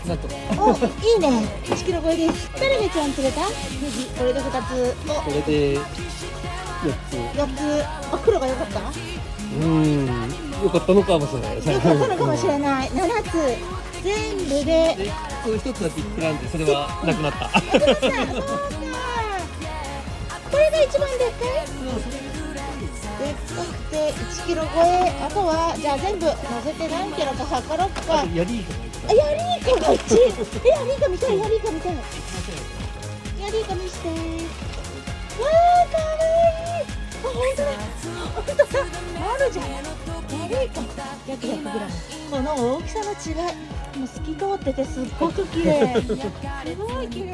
なんとか。お、いいね。1キロ超えです。誰が一番釣れた？ネギ、これで2つ。これで4つ。4つ。あ、黒が良かった？よかったのかもしれない。良かったのかもしれない。7つ。全部で。で、これ1つだけ膨らんで、それはなくなった。なくなった。そうか。これが一番でっかい？でっかくて1キロ超え。あとはじゃあ全部乗せて何キロか測ろっか。ヤリイカあ、ヤリイカが1。ヤリイカ見たい、ヤリイカ見たい。ヤリイカ見して。わー、かわいい。あ、ほんとだ。ほんとだ。あるじゃん。ヤリイカ約100グラム。この大きさの違い。もう透き通っててすっごく綺麗。すごい綺麗。